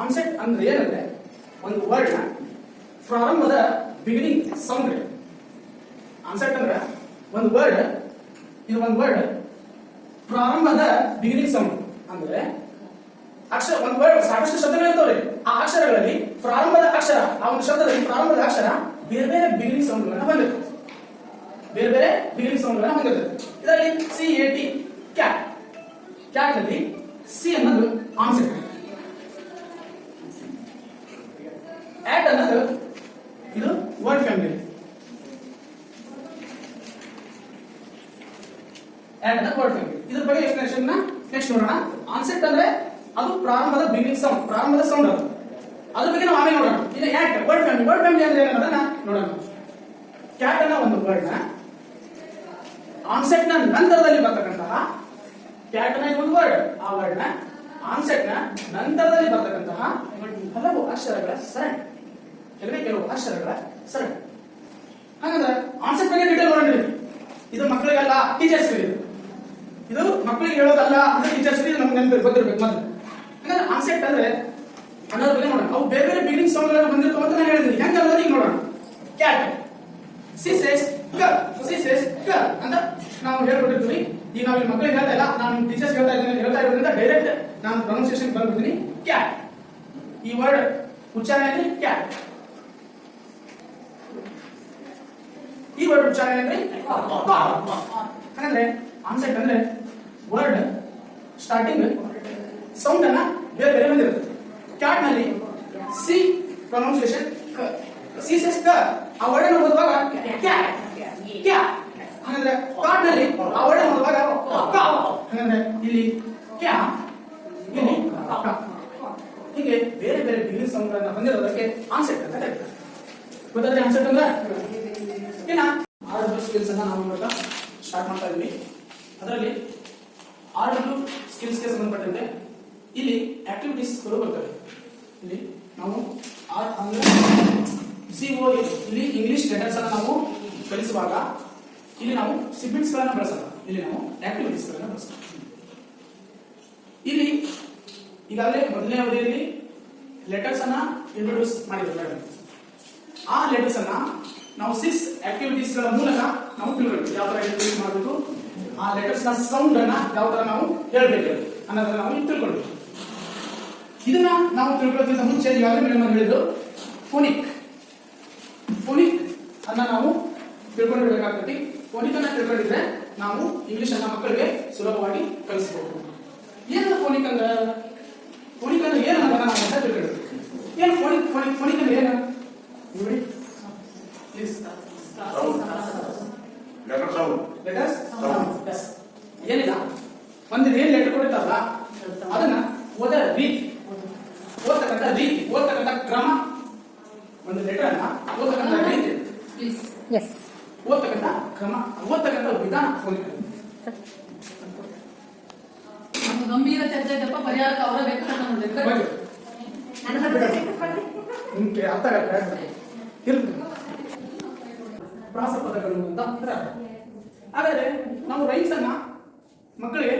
Onset ಅಂದ್ರೆ ಏನಂದ್ರೆ ಒಂದು ವರ್ಡ್ ನ ಪ್ರಾರಂಭದ ಬಿಗಿನಿಂಗ್ ಸೌಂಡ್. ಆನ್ಸೆಟ್ ಅಂದ್ರೆ ಒಂದು ವರ್ಡ್, ಇದು ಒಂದು ವರ್ಡ್ ಪ್ರಾರಂಭದ ಬಿಗಿನಿಂಗ್ ಸೌಂಡ್ ಅಂದ್ರೆ ಅಕ್ಷರ. ಒಂದು ವರ್ಡ್ ಸಾಕಷ್ಟು ಶಬ್ದಗಳಿರ್ತವೆ, ಆ ಅಕ್ಷರಗಳಲ್ಲಿ ಪ್ರಾರಂಭದ ಅಕ್ಷರ, ಆ ಒಂದು ಶಬ್ದದಲ್ಲಿ ಪ್ರಾರಂಭದ ಅಕ್ಷರ ಬೇರೆ ಬೇರೆ ಬಿಗಿನಿಂಗ್ ಸೌಂಡ್ಗಳನ್ನ ಹೊಂದಿರ್ತದೆ, ಬೇರೆ ಬೇರೆ ಬಿಗಿನಿಂಗ್ ಸೌಂಡ್ಗಳನ್ನ ಹೊಂದಿರ್ತದೆ. ಇದರಲ್ಲಿ CAT ಕ್ಯಾಟ್, ಕ್ಯಾಟ್ ನಲ್ಲಿ ಸಿ ಅನ್ನೋದು ಆನ್ಸೆಟ್, ಆಟ್ ಅನ್ನೋದು ಇದು ವರ್ಡ್ ಫ್ಯಾಮಿಲಿ, ಆಟ್ ಅನ್ನೋದು ವರ್ಡ್ ಫ್ಯಾಮಿಲಿ. ಇದ್ರ ಬಗ್ಗೆ ಎಕ್ಸ್ಪ್ಲನೇಷನ್ ನೆಕ್ಸ್ಟ್ ನೋಡೋಣ. ಆನ್ಸೆಟ್ ಅಂದ್ರೆ ಅದು ಪ್ರಾರಂಭದ ಬಿಗಿನಿಂಗ್ ಸೌಂಡ್, ಪ್ರಾರಂಭದ ಸೌಂಡ್ ಅದು, ಅದ್ರ ಬಗ್ಗೆ ನಾವು ಆಮೇಲೆ ನೋಡೋಣ. ಇದು ಆಟ್ ವರ್ಡ್ ಫ್ಯಾಮಿಲಿ. ವರ್ಡ್ ಫ್ಯಾಮಿಲಿ ಅಂದ್ರೆ ಏನನ್ನೋದನ್ನ ನೋಡೋಣ. ಕ್ಯಾಟ್ ಅನ್ನೋ ಒಂದು ವರ್ಡ್ ನ ಆನ್ಸೆಟ್ ನ ನಂತರದಲ್ಲಿ ಬರ್ತಕ್ಕಂತಹ, ಕ್ಯಾಟ್ ನ ಒಂದು ವರ್ಡ್, ಆ ವರ್ಡ್ ನ ಆನ್ಸೆಟ್ ನ ನಂತರದಲ್ಲಿ ಬರ್ತಕ್ಕಂತಹ ಹಲವು ಅಕ್ಷರಗಳ ಸರಣಿ, ಕೆಲವು ಅಕ್ಷರಗಳ ಸರಣಿ. ಹಾಗಾದ್ರೆ ಆನ್ಸೆಟ್ ಬಗ್ಗೆ ಡೀಟೇಲ್ ನೋಡೋಣ. ಇದು ಮಕ್ಕಳಿಗೆಲ್ಲ ಟೀಚರ್ಸ್ ಇದು ಮಕ್ಕಳಿಗೆ ಹೇಳೋದಲ್ಲ, ಅಂದ್ರೆ ಟೀಚರ್ಸ್ ನಮ್ಗೆ ನೆನಪು ಗೊತ್ತಿರ್ಬೇಕು ಮೊದಲು. ಹಾಗಾದ್ರೆ ಆನ್ಸೆಟ್ ಅಂದ್ರೆ ಅನ್ನೋದ್ರ ಬಗ್ಗೆ ನೋಡೋಣ. ಅವು ಬೇರೆ ಬೇರೆ ಬಿಗಿನಿಂಗ್ ಸೌಂಡ್ ಗಳನ್ನು ಬಂದಿರ್ತಾವ ಅಂತ ನಾನು ಹೇಳಿದ್ದೀನಿ. ಹೆಂಗ ಅನ್ನೋದು ಈಗ ನೋಡೋಣ. Cat C says girl, C says girl ಅಂತ ನಾವು ಹೇಳ್ಕೊಟ್ಟಿರ್ತೀವಿ. ಈಗ ನಾವು ಇಲ್ಲಿ ಮಕ್ಕಳಿಗೆ ಹೇಳ್ತಾ ಇಲ್ಲ, ನಾನು ಟೀಚರ್ಸ್ ಹೇಳ್ತಾ ಇರೋದ್ರಿಂದ ಡೈರೆಕ್ಟ್ ನಾನು ಪ್ರೊನೌನ್ಸಿಯೇಷನ್ ಬರ್ಬಿಡ್ತೀನಿ. ಕ್ಯಾಟ್ ಈ ವರ್ಡ್ ಉಚ್ಚಾರಣೆ ಅಂದ್ರೆ ಕ್ಯಾಟ್, ಈ ವರ್ಡ್ ಉಚ್ಚಾರಣೆ ಅಂದ್ರೆ ಹಾಗಂದ್ರೆ ಆನ್ಸೆಟ್ ಅಂದ್ರೆ ವರ್ಡ್ ಸ್ಟಾರ್ಟಿಂಗ್ ಸೌಂಡ್ ಅನ್ನ ಬೇರೆ ಬೇರೆ ಬಂದಿರುತ್ತೆ. ಕ್ಯಾಟ್ ನಲ್ಲಿ ಸಿ ಪ್ರೊನೌನ್ಸಿಯೇಷನ್ ಸಿ ಸೇಸ್ ಕ, ಆ ವರ್ಡ್ ಅನ್ನು ಓದುವಾಗ ಕ್ಯಾಟ್ ಕ್ಯಾಟ್. ಹಾಗಂದ್ರೆ ಕಾಟ್ ನಲ್ಲಿ ಆ ವರ್ಡ್ ಅನ್ನು ಓದುವಾಗ ಕಾ. ಹಾಗಂದ್ರೆ ಇಲ್ಲಿ ಕ್ಯಾ, ಇಲ್ಲಿ ಕಾ. ಹೀಗೆ ಬೇರೆ ಬೇರೆ ಬಿಗಿನಿಂಗ್ ಸೌಂಡ್ ಗಳನ್ನ ಹೊಂದಿರೋದಕ್ಕೆ ಆನ್ಸೆಟ್ ಅಂತ ಕರೀತಾರೆ. ಗೊತ್ತಾದ್ರೆ ಆನ್ಸೆಟ್ ಅಂದ್ರೆ ಏನ? RW ಸ್ಕಿಲ್ಸ್ ಅನ್ನ ನಾವು ಇವಾಗ ಸ್ಟಾರ್ಟ್ ಮಾಡ್ತಾ ಇದೀವಿ. ಅದರಲ್ಲಿ RW ಸ್ಕಿಲ್ಸ್ ಗೆ ಸಂಬಂಧಪಟ್ಟಂತೆ ಇಲ್ಲಿ ಆಕ್ಟಿವಿಟೀಸ್ ಗಳು ಬರ್ತವೆ. ಇಲ್ಲಿ ನಾವು ಆರ್ ಅಂದ್ರೆ CO, ಇಲ್ಲಿ ಇಂಗ್ಲಿಷ್ ಲೆಟರ್ಸ್ ಅನ್ನ ನಾವು ಕಲಿಸುವಾಗ ಇಲ್ಲಿ ನಾವು ಸಿಬಿಟ್ಸ್ ಗಳನ್ನ ಬಳಸಲ್ಲ, ಇಲ್ಲಿ ನಾವು ಆಕ್ಟಿವಿಟೀಸ್ ಗಳನ್ನ ಬಳಸ್ತೀವಿ. ಇಲ್ಲಿ ಈಗಾಗಲೇ ಮೊದಲನೇ ಅವಧಿಯಲ್ಲಿ ಲೆಟರ್ಸ್ ಅನ್ನ ಇಂಟ್ರೊಡ್ಯೂಸ್ ಮಾಡಿದ್ರು. ಆ ಲೆಟರ್ಸ್ ಅನ್ನ ನಾವು 6 ಆಕ್ಟಿವಿಟೀಸ್ ಗಳ ಮೂಲಕ ನಾವು ತಿಳ್ಕೊಳ್ತೀವಿ. ಯಾವ ತರ ಇಂಟ್ರೊಡ್ಯೂಸ್ ಮಾಡಬೇಕು, ಆ ಲೆಟರ್ಸ್ ನ ಸೌಂಡ್ ಅನ್ನ ಯಾವ ತರ ನಾವು ಹೇಳ್ಬೇಕು ಅನ್ನೋದನ್ನ ನಾವು ತಿಳ್ಕೊಳ್ತೀವಿ. ಇದನ್ನ ನಾವು ತಿಳ್ಕೊಳ್ಳೋದ್ರಿಂದ ಮುಂಚೆ ಈಗಾಗಲೇ ಮೇಡಮ್ ಹೇಳಿದ್ರು ಫೋನಿಕ್, ಫೋನಿಕ್ ಅನ್ನ ನಾವು ತಿಳ್ಕೊಂಡಿರ್ಬೇಕಾಗ್ತದೆ. ಫೋನಿಕ್ ಅನ್ನ ತಿಳ್ಕೊಂಡಿದ್ರೆ ನಾವು ಇಂಗ್ಲಿಷ್ ಅನ್ನ ಮಕ್ಕಳಿಗೆ ಸುಲಭವಾಗಿ ಕಲಿಸಬಹುದು. ಏನು ಫೋನಿಕ್ ಅಂದ್ರೆ, ಫೋನಿಕ್ ಅಂದ್ರೆ ಏನು ಅನ್ನೋದನ್ನ ನಾವು ಅಂತ ತಿಳ್ಕೊಂಡಿರ್ತೀವಿ. ಏನು ಫೋನಿಕ್, ಫೋನಿಕ್ ಅಂದ್ರೆ ಏನು ನೋಡಿ ಪ್ಲೀಸ್. ಲೆಟರ್ಸ್ ಏನಿಲ್ಲ, ಒಂದು ಏನ್ ಲೆಟರ್ ಕೊಟ್ಟಿರ್ತಾರಲ್ಲ ಅದನ್ನ ಓದ ರೀತಿ, ಓದ್ತಕ್ಕಂಥ ರೀತಿ, ಓದ್ತಕ್ಕಂಥ ಕ್ರಮ, ಒಂದು ಲೆಟರ್ ಅನ್ನ ಓದ್ತಕ್ಕಂಥ ರೀತಿ, ಓದ್ತಕ್ಕಂಥ ಕ್ರಮ, ಓದ್ತಕ್ಕಂಥ ವಿಧಾನ ಫೋನಿಕ್. ಗಂಭೀರ ಚರ್ಚೆ ತಪ್ಪ ಪರಿಹಾರಕ್ಕೆ ಅವರ ಬೇಕು ಅರ್ಥ ಪ್ರಾಸ ಪದಗಳು ಅಂತ ಅಂದ್ರೆ. ಹಾಗಾದ್ರೆ ನಾವು ರೈಮ್ಸ್ ಅನ್ನ ಮಕ್ಕಳಿಗೆ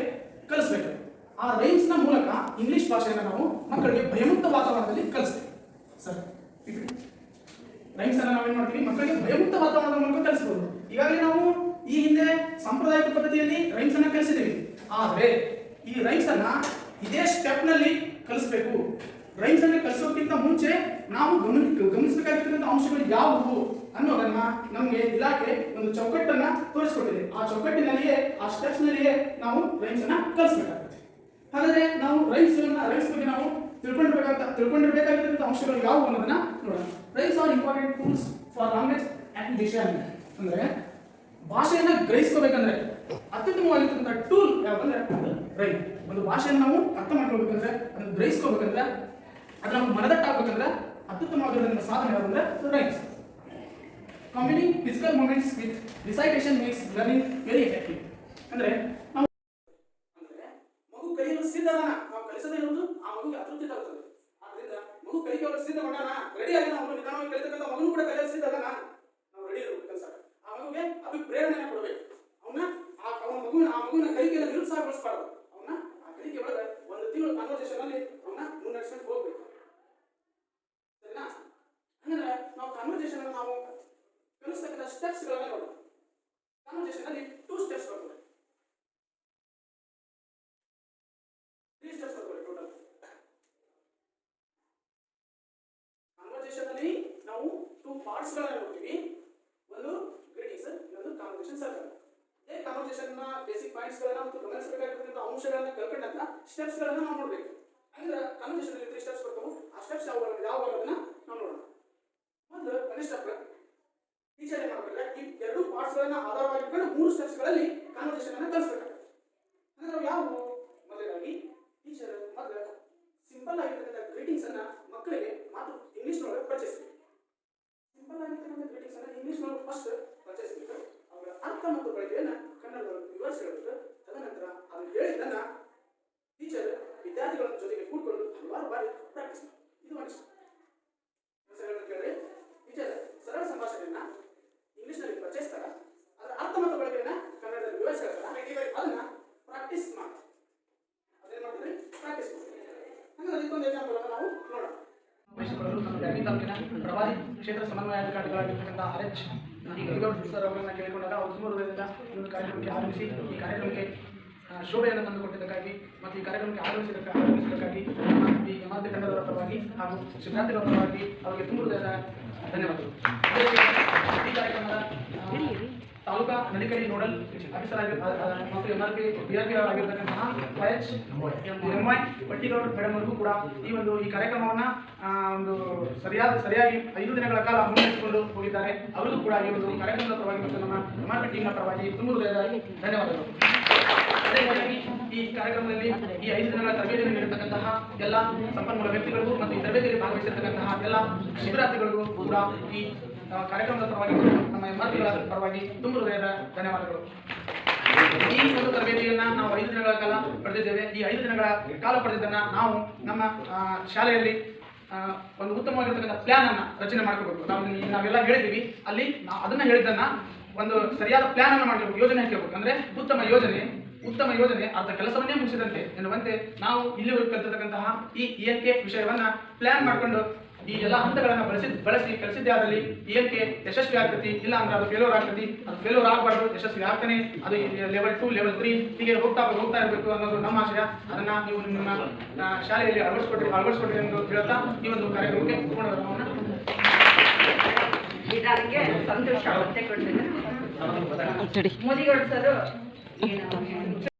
ಕಲಿಸ್ಬೇಕು. ಆ ರೈಮ್ಸ್ ನ ಮೂಲಕ ಇಂಗ್ಲಿಷ್ ಭಾಷೆಯನ್ನು ನಾವು ಮಕ್ಕಳಿಗೆ ಭಯಮುಕ್ತ ವಾತಾವರಣದಲ್ಲಿ ಕಲಿಸ್ಬೇಕು. ಸರ್, ರೈಮ್ಸ್ ಅನ್ನ ನಾವೇನ್ ಮಾಡ್ತೀವಿ, ಮಕ್ಕಳಿಗೆ ಭಯಮುಕ್ತ ವಾತಾವರಣದ ಮೂಲಕ ಕಲಿಸಬಹುದು. ಈಗಾಗಲೇ ನಾವು ಈ ಹಿಂದೆ ಸಾಂಪ್ರದಾಯಿಕ ಪದ್ಧತಿಯಲ್ಲಿ ರೈಮ್ಸ್ ಅನ್ನ ಕಲಿಸಿದ್ದೀವಿ. ಆದ್ರೆ ಈ ರೈಮ್ಸ್ ಅನ್ನ ಇದೇ ಸ್ಟೆಪ್ ನಲ್ಲಿ ಕಲಿಸಬೇಕು. ರೈಮ್ಸ್ ಅನ್ನ ಕಲಿಸೋಕ್ಕಿಂತ ಮುಂಚೆ ನಾವು ಗಮನಿಸಬೇಕಾಗಿರ್ತಕ್ಕಂಥ ಅಂಶಗಳು ಯಾವುವು ಅನ್ನೋದನ್ನ ನಮಗೆ ಇಲಾಖೆ ಒಂದು ಚೌಕಟ್ಟನ್ನ ತೋರಿಸಿಕೊಟ್ಟಿದೆ. ಆ ಚೌಕಟ್ಟಿನಲ್ಲಿಯೇ, ಆ ಸ್ಟೆಪ್ಸ್ ನಲ್ಲಿಯೇ ನಾವು ರೈಮ್ಸ್ ಅನ್ನ ಕಲಿಸಬೇಕಾಗುತ್ತೆ. ಹಾಗಾದ್ರೆ ನಾವು ರೈಮ್ಸ್ ಬಗ್ಗೆ ನಾವು ತಿಳ್ಕೊಂಡಿರ್ಬೇಕಾಗಿರ್ತಕ್ಕಂಥ ಅಂಶಗಳು ಯಾವುವು ಅನ್ನೋದನ್ನ ನೋಡೋಣ. Rhymes are important tools for language acquisition. ಅಂದ್ರೆ ಭಾಷೆಯನ್ನ ಗ್ರಹಿಸ್ಕೋಬೇಕಂದ್ರೆ ಅತ್ಯುತ್ತಮವಾಗಿರ್ತಕ್ಕಂಥ ಟೂಲ್ ಯಾವಂದ್ರೆ ರೈಮ್. ಒಂದು ಭಾಷೆಯನ್ನು ನಾವು ಅರ್ಥ ಮಾಡ್ಕೊಳ್ಬೇಕಂದ್ರೆ, ಅದನ್ನು ಗ್ರಹಿಸ್ಕೋಬೇಕಂದ್ರೆ, ಅದನ್ನ ಮನದಟ್ಟಾಗಬೇಕಂದ್ರೆ ಅತ್ಯುತ್ತಮವಾಗಿರುವಂತಹ ಸಾಧನ ಯಾವಂದ್ರೆ rhymes. Combining physical movements with recitation makes learning very effective. ಅಂದ್ರೆ ನಾವು ಮಗು ಕಲಿಯಲು ಸಿದ್ಧನ, ನಾವು ಕಲಿಸದೇ ಇರುವುದು ಆ ಮಗುಗೆ ಅತೃಪ್ತಿ ತರುತ್ತದೆ. ಆದ್ದರಿಂದ ಮಗು ಕಲಿಯಲು ಸಿದ್ಧಗೊಂಡಾನ, ರೆಡಿ ಆಗಿ ನಾವು ನಿಧಾನವಾಗಿ ಕಲಿತಕ್ಕಂಥ ಮಗು ಕೂಡ ಕಲಿಯಲು ಸಿದ್ಧನ, ನಾವು ರೆಡಿ ಇರಬೇಕು ಕೆಲಸ. ಆ ಮಗುಗೆ ಅಭಿಪ್ರೇರಣೆ ಕೊಡಬೇಕು. ಅವನ ಮಗುವಿನ ಕಲಿಕೆಯನ್ನು ನಿರುತ್ಸಾಹಗೊಳಿಸಬಾರದು. ಅವನ ಆ ಕಲಿಕೆ ಒಳಗೆ ಒಂದು ತಿಂಗಳು ಕಾನ್ವರ್ಸೇಷನ್ ಅಲ್ಲಿ ಅವನ್ನ ಮುನ್ನಡೆಸ್ಕೊಂಡು ಹೋಗ್ಬೇಕು. ಪಾರ್ಟ್ಸ್ಗಳನ್ನು ನೋಡ್ತೀವಿ. ಒಂದು ಗ್ರೀಟಿಂಗ್ಸ್, ಇನ್ನೊಂದು ಕಾನ್ವರ್ಸೇಷನ್ ಸರ್ಕಲ್. ಈ ಕಾನ್ವರ್ಸೇಷನ್ ನ ಬೇಸಿಕ್ ಪಾಯಿಂಟ್ಸ್ ಗಳನ್ನ ಮತ್ತು ಗಮನಿಸಬೇಕಾಗಿರುವಂತಹ ಅಂಶಗಳನ್ನ ಕಲ್ಕೊಂಡಂತ ಸ್ಟೆಪ್ಸ್ ಗಳನ್ನ ನಾವು ನೋಡಬೇಕು. ಅಂದ್ರೆ ಕಾನ್ವರ್ಸೇಷನ್ ಅಲ್ಲಿ 3 ಸ್ಟೆಪ್ಸ್ ಬರ್ತವೆ. ಆ ಸ್ಟೆಪ್ಸ್ ಯಾವ ಅನ್ನೋದನ್ನ ನಾವು ನೋಡೋಣ. ಒಂದು ಸ್ಟೆಪ್ ಟೀಚರ್ ಏನ್ ಮಾಡ್ತಾರೆ, ಈ ಎರಡು ಪಾರ್ಟ್ಸ್ ಗಳನ್ನ ಆಧಾರವಾಗಿಟ್ಕೊಂಡು 3 ಸ್ಟೆಪ್ಸ್ ಗಳಲ್ಲಿ ಕಾನ್ವರ್ಸೇಷನ್ ಅನ್ನ ಕಲಿಸಬೇಕಾಗುತ್ತೆ. ಅಂದ್ರೆ ನಾವು ಯಾವ ಮೊದಲಾಗಿ ಟೀಚರ್ ಮೊದಲು ಸಿಂಪಲ್ ಆಗಿರ್ತಕ್ಕಂಥ ಗ್ರೀಟಿಂಗ್ಸ್ ಅನ್ನ ಮಕ್ಕಳಿಗೆ ಮಾತು ಇಂಗ್ಲಿಷ್ ನೊಳಗೆ ಪರಿಚಯಿಸಬೇಕು. ಸಿಂಪಲ್ ಆಗಿರ್ತಕ್ಕಂಥ ಗ್ರೀಟಿಂಗ್ಸ್ ಅನ್ನ ಇಂಗ್ಲಿಷ್ ನೊಳಗೆ ಫಸ್ಟ್ ಪರಿಚಯಿಸಬೇಕು. ಅವರ ಅರ್ಥ ಮತ್ತು ಬಳಕೆಯನ್ನ ಕನ್ನಡದೊಳಗೆ ವಿವರಿಸಬೇಕು. ತದನಂತರ ಅದು ಹೇಳಿದ್ದನ್ನ ಟೀಚರ್ ವಿದ್ಯಾರ್ಥಿಗಳ ಜೊತೆಗೆ ಕೂತ್ಕೊಂಡು ಹಲವಾರು ಬಾರಿ ಪ್ರಾಕ್ಟೀಸ್ ಮಾಡಿ. ಇದು ಒಂದು ಕೇಳಿದ್ರೆ ಟೀಚರ್ ಸರಳ ಸಂಭಾಷಣೆಯನ್ನ ಇಂಗ್ಲಿಷ್ ನಲ್ಲಿ ಪರಿಚಯಿಸ್ತಾರ, ಅದರ ಅರ್ಥ ಮತ್ತು ಬಳಕೆಯನ್ನ ಕನ್ನಡದಲ್ಲಿ ವಿವರಿಸ್ತಾರೆ. ಅದನ್ನ ಪ್ರಾಕ್ಟೀಸ್ ಮಾಡಿ. ಅದೇನ್ ಮಾಡ್ತೀವಿ, ಪ್ರಾಕ್ಟೀಸ್ ಮಾಡ್ತೀವಿ. ಹಾಗಾದ್ರೆ ಇದೊಂದು ಎಕ್ಸಾಂಪಲ್ ಅನ್ನು ನಾವು ನೋಡೋಣ. ವಹಿಸಿಕೊಳ್ಳಲು ನಮ್ಮ ಬ್ಯಾಟರಿ ತಾಲೂಕಿನ ಪ್ರಭಾರಿ ಕ್ಷೇತ್ರ ಸಮನ್ವಯಾಧಿಕಾರಿಗಳಾಗಿರ್ತಕ್ಕಂಥ RH ಗೌಡ್ ಸರ್ ಅವರನ್ನು ಕೇಳಿಕೊಂಡಾಗ ಅವರು ತುಂಬ ಹೃದಯದಿಂದ ಈ ಒಂದು ಕಾರ್ಯಕ್ರಮಕ್ಕೆ ಆಗಮಿಸಿ ಈ ಕಾರ್ಯಕ್ರಮಕ್ಕೆ ಶೋಭೆಯನ್ನು ತಂದುಕೊಟ್ಟಿದ್ದಕ್ಕಾಗಿ ಮತ್ತು ಈ ಕಾರ್ಯಕ್ರಮಕ್ಕೆ ಆಗಮಿಸಿದ್ದಕ್ಕಾಗಿ ಈ MRP ತಂಡದವರ ಪರವಾಗಿ ಹಾಗೂ ಶಿವರಾತ್ರಿಗಳ ಪರವಾಗಿ ಅವರಿಗೆ ತುಂಬ ಹೃದಯದ ಧನ್ಯವಾದಗಳು. ಈ ಕಾರ್ಯಕ್ರಮದ ತಾಲೂಕಾ ನಡಿಕಡಿ ನೋಡಲ್ ಆಫೀಸರ್ ಮತ್ತು MRP BRP ಆಗಿರ್ತಕ್ಕಂತಹ MY ಪಟ್ಟಿಗೌಡ ಮೇಡಮ್ ಅವರಿಗೂ ಕೂಡ ಈ ಕಾರ್ಯಕ್ರಮವನ್ನು ಒಂದು ಸರಿಯಾಗಿ 5 ದಿನಗಳ ಕಾಲ ಮುನ್ನಡೆಸಿಕೊಂಡು ಹೋಗಿದ್ದಾರೆ. ಅವರಿಗೂ ಕೂಡ ಈ ಒಂದು ಕಾರ್ಯಕ್ರಮದ ಪರವಾಗಿ ಮತ್ತು ನಮ್ಮ MRP ಟೀಮ್ನ ಪರವಾಗಿ ತುಂಬ ಹೃದಯದ ಧನ್ಯವಾದಗಳು. ಅದೇ ರೀತಿಯಾಗಿ ಈ ಕಾರ್ಯಕ್ರಮದಲ್ಲಿ ಈ 5 ದಿನಗಳ ತರಬೇತಿಯನ್ನು ನೀಡಿರ್ತಕ್ಕಂತಹ ಎಲ್ಲ ಸಂಪನ್ಮೂಲ ವ್ಯಕ್ತಿಗಳಿಗೂ ಮತ್ತು ಈ ತರಬೇತಿಯಲ್ಲಿ ಭಾಗವಹಿಸಿರ್ತಕ್ಕಂತಹ ಎಲ್ಲ ಶಿಬಿರಾರ್ಥಿಗಳಿಗೂ ಕೂಡ ಈ ಕಾರ್ಯಕ್ರಮದ ಪರವಾಗಿ ನಮ್ಮ MRPಗಳ ಪರವಾಗಿ ತುಂಬ ಹೃದಯದ ಧನ್ಯವಾದಗಳು. ಈ ಒಂದು ತರಬೇತಿಯನ್ನ ನಾವು 5 ದಿನಗಳ ಕಾಲ ಪಡೆದಿದ್ದೇವೆ. ಈ 5 ದಿನಗಳ ಕಾಲ ಪಡೆದಿದ್ದನ್ನ ನಾವು ನಮ್ಮ ಶಾಲೆಯಲ್ಲಿ ಒಂದು ಉತ್ತಮವಾಗಿರ್ತಕ್ಕಂಥ ಪ್ಲಾನ್ ಅನ್ನ ರಚನೆ ಮಾಡ್ಕೋಬೇಕು. ನಾವೆಲ್ಲ ಹೇಳಿದ್ದೀವಿ, ಅಲ್ಲಿ ಅದನ್ನ ಹೇಳಿದ್ದನ್ನ ಒಂದು ಸರಿಯಾದ ಪ್ಲಾನ್ ಅನ್ನು ಮಾಡಬೇಕು, ಯೋಜನೆ ಹಾಕಬೇಕು. ಅಂದ್ರೆ ಉತ್ತಮ ಯೋಜನೆ ಅರ್ಧ ಕೆಲಸವನ್ನೇ ಮುಗಿಸಿದಂತೆ ಎನ್ನುವಂತೆ ನಾವು ಇಲ್ಲಿವರೆಗೂ ಕಲಿತಿರ್ತಕ್ಕಂತಹ ಈ ENK ವಿಷಯವನ್ನ ಪ್ಲಾನ್ ಮಾಡಿಕೊಂಡು ಈ ಎಲ್ಲ ಹಂತಗಳನ್ನು ಬಳಸಿ ಕಲಿಸಿದ್ದೇ ಆದಲ್ಲಿ ENK ಯಶಸ್ವಿ ಆಗ್ತತಿ. ಇಲ್ಲ ಅಂದ್ರೆ ಅದು ಫೇಲ್ಯೂರ್ ಆಗ್ತತಿ. ಅದು ಫೇಲ್ಯೂರ್ ಆಗಬಾರ್ದು, ಯಶಸ್ವಿ ಆಗ್ತಾನೆ. ಅದು ಲೆವೆಲ್ 2 ಲೆವೆಲ್ 3 ಹೀಗೆ ಹೋಗ್ತಾ ಇರಬೇಕು ಅನ್ನೋದು ನಮ್ಮ ಆಶಯ. ಅದನ್ನ ನೀವು ನಿಮ್ಮ ಶಾಲೆಯಲ್ಲಿ ಅಳವಡಿಸ್ಕೊಡ್ರಿ ಎಂದು ಹೇಳ್ತಾ ಈ ಒಂದು ಕಾರ್ಯಕ್ರಮಕ್ಕೆ ಪೂರ್ಣವನ್ನು ಇದಕ್ಕೆ ಸಂತೋಷ ಆಗುತ್ತೆ. ಮೋದಿಗೌಡ ಸರ್